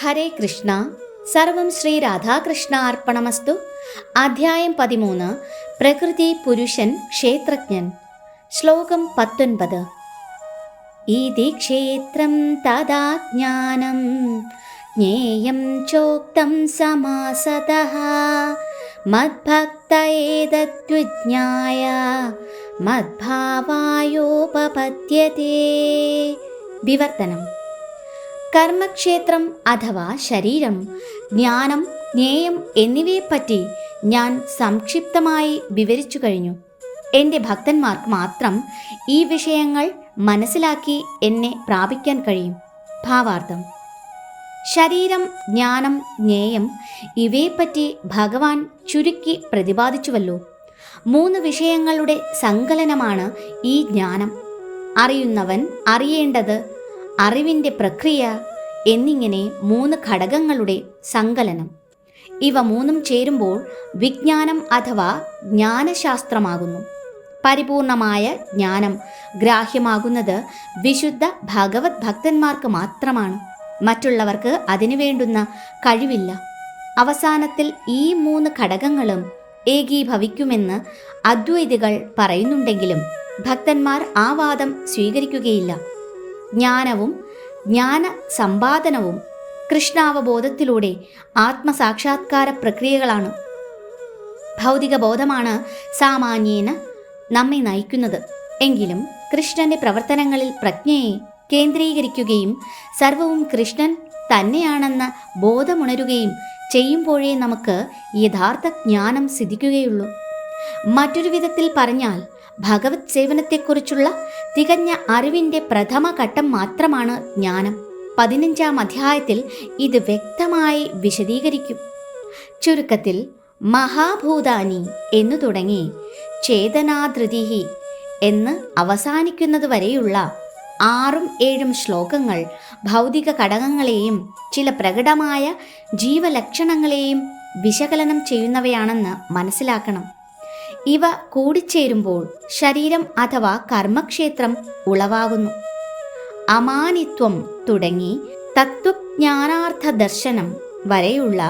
ഹരേ കൃഷ്ണ. സർവം ശ്രീ രാധാകൃഷ്ണ അർപ്പണമസ്തു. അധ്യായം 13. പ്രകൃതി പുരുഷൻ ക്ഷേത്രജ്ഞൻ. ശ്ലോകം 19. ഇതി ക്ഷേത്രം തദാ ജ്ഞാനം ജ്ഞേയം ചോക്തം സമാസതഃ മദ്ഭക്ത ഏതദ്വിജ്ഞായ മദ്ഭാവായോപപദ്യതേ. വിവർത്തനം. കർമ്മക്ഷേത്രം അഥവാ ശരീരം, ജ്ഞാനം, ജ്ഞേയം എന്നിവയെപ്പറ്റി ഞാൻ സംക്ഷിപ്തമായി വിവരിച്ചു കഴിഞ്ഞു. എൻ്റെ ഭക്തന്മാർക്ക് മാത്രം ഈ വിഷയങ്ങൾ മനസ്സിലാക്കി എന്നെ പ്രാപിക്കാൻ കഴിയും. ഭാവാർത്ഥം: ശരീരം, ജ്ഞാനം, ജ്ഞേയം ഇവയെപ്പറ്റി ഭഗവാൻ ചുരുക്കി പ്രതിപാദിച്ചുവല്ലോ. 3 വിഷയങ്ങളുടെ സങ്കലനമാണ് ഈ ജ്ഞാനം. അറിയുന്നവൻ, അറിയേണ്ടത്, അറിവിൻ്റെ പ്രക്രിയ എന്നിങ്ങനെ 3 ഘടകങ്ങളുടെ സങ്കലനം. ഇവ 3 ചേരുമ്പോൾ വിജ്ഞാനം അഥവാ ജ്ഞാനശാസ്ത്രമാകുന്നു. പരിപൂർണമായ ജ്ഞാനം ഗ്രാഹ്യമാകുന്നത് വിശുദ്ധ ഭഗവത് ഭക്തന്മാർക്ക് മാത്രമാണ്. മറ്റുള്ളവർക്ക് അതിനു വേണ്ടുന്ന കഴിവില്ല. അവസാനത്തിൽ ഈ 3 ഘടകങ്ങളും ഏകീഭവിക്കുമെന്ന് അദ്വൈതികൾ പറയുന്നുണ്ടെങ്കിലും ഭക്തന്മാർ ആ വാദം സ്വീകരിക്കുകയില്ല. ജ്ഞാനവും ജ്ഞാന സമ്പാദനവും കൃഷ്ണാവബോധത്തിലൂടെ ആത്മസാക്ഷാത്കാര പ്രക്രിയകളാണ്. ഭൗതിക ബോധമാണ് സാമാന്യേന നമ്മെ നയിക്കുന്നത്. എങ്കിലും കൃഷ്ണന്റെ പ്രവർത്തനങ്ങളിൽ പ്രജ്ഞയെ കേന്ദ്രീകരിക്കുകയും സർവവും കൃഷ്ണൻ തന്നെയാണെന്ന ബോധമുണരുകയും ചെയ്യുമ്പോഴേ നമുക്ക് യഥാർത്ഥ ജ്ഞാനം സിദ്ധിക്കുകയുള്ളൂ. മറ്റൊരു വിധത്തിൽ പറഞ്ഞാൽ ഭഗവത് സേവനത്തെക്കുറിച്ചുള്ള തികഞ്ഞ അറിവിൻ്റെ പ്രഥമ ഘട്ടം മാത്രമാണ് ജ്ഞാനം. 15-ാം അധ്യായത്തിൽ ഇത് വ്യക്തമായി വിശദീകരിക്കും. ചുരുക്കത്തിൽ മഹാഭൂതാനി എന്നു തുടങ്ങി ചേതനാധൃതിഹി എന്ന് അവസാനിക്കുന്നതുവരെയുള്ള 6-7 ശ്ലോകങ്ങൾ ഭൗതിക ഘടകങ്ങളെയും ചില പ്രകടമായ ജീവലക്ഷണങ്ങളെയും വിശകലനം ചെയ്യുന്നവയാണെന്ന് മനസ്സിലാക്കണം. ഇവ കൂടിച്ചേരുമ്പോൾ ശരീരം അഥവാ കർമ്മക്ഷേത്രം ഉളവാകുന്നു. അമാനിത്വം തുടങ്ങി തത്വജ്ഞാനാർത്ഥ ദർശനം വരെയുള്ള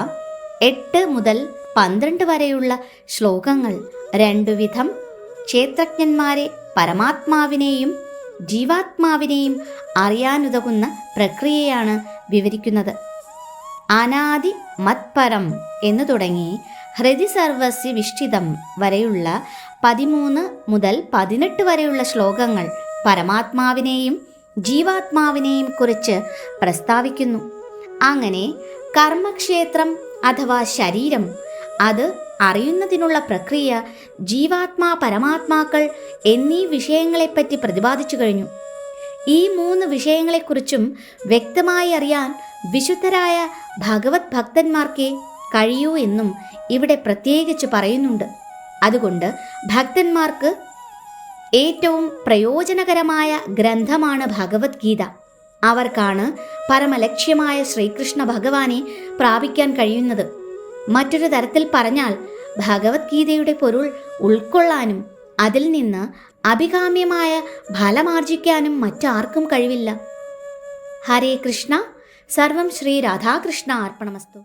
8 മുതൽ 12 വരെയുള്ള ശ്ലോകങ്ങൾ 2 വിധം ക്ഷേത്രജ്ഞന്മാരെ പരമാത്മാവിനെയും ജീവാത്മാവിനെയും അറിയാനുതകുന്ന പ്രക്രിയയാണ് വിവരിക്കുന്നത്. അനാദി മത്പരം എന്നു തുടങ്ങി ഹൃദി സർവസ്യ വിഷ്ഠിതം വരെയുള്ള 13 മുതൽ 18 വരെയുള്ള ശ്ലോകങ്ങൾ പരമാത്മാവിനെയും ജീവാത്മാവിനെയും കുറിച്ച് പ്രസ്താവിക്കുന്നു. അങ്ങനെ കർമ്മക്ഷേത്രം അഥവാ ശരീരം, അത് അറിയുന്നതിനുള്ള പ്രക്രിയ, ജീവാത്മാ, പരമാത്മാക്കൾ എന്നീ വിഷയങ്ങളെപ്പറ്റി പ്രതിപാദിച്ചു കഴിഞ്ഞു. ഈ 3 വിഷയങ്ങളെക്കുറിച്ചും വ്യക്തമായി അറിയാൻ വിശുദ്ധരായ ഭഗവത് ഭക്തന്മാർക്കേ കഴിയൂ എന്നും ഇവിടെ പ്രത്യേകിച്ച് പറയുന്നുണ്ട്. അതുകൊണ്ട് ഭക്തന്മാർക്ക് ഏറ്റവും പ്രയോജനകരമായ ഗ്രന്ഥമാണ് ഭഗവത്ഗീത. അവർക്കാണ് പരമലക്ഷ്യമായ ശ്രീകൃഷ്ണ ഭഗവാനെ പ്രാപിക്കാൻ കഴിയുന്നത്. മറ്റൊരു തരത്തിൽ പറഞ്ഞാൽ ഭഗവത്ഗീതയുടെ പൊരുൾ ഉൾക്കൊള്ളാനും അതിൽ നിന്ന് അഭികാമ്യമായ ഫലമാർജിക്കാനും മറ്റാർക്കും കഴിവില്ല. ഹരേ കൃഷ്ണ. സർവം ശ്രീ രാധാകൃഷ്ണ അർപ്പണമസ്തു.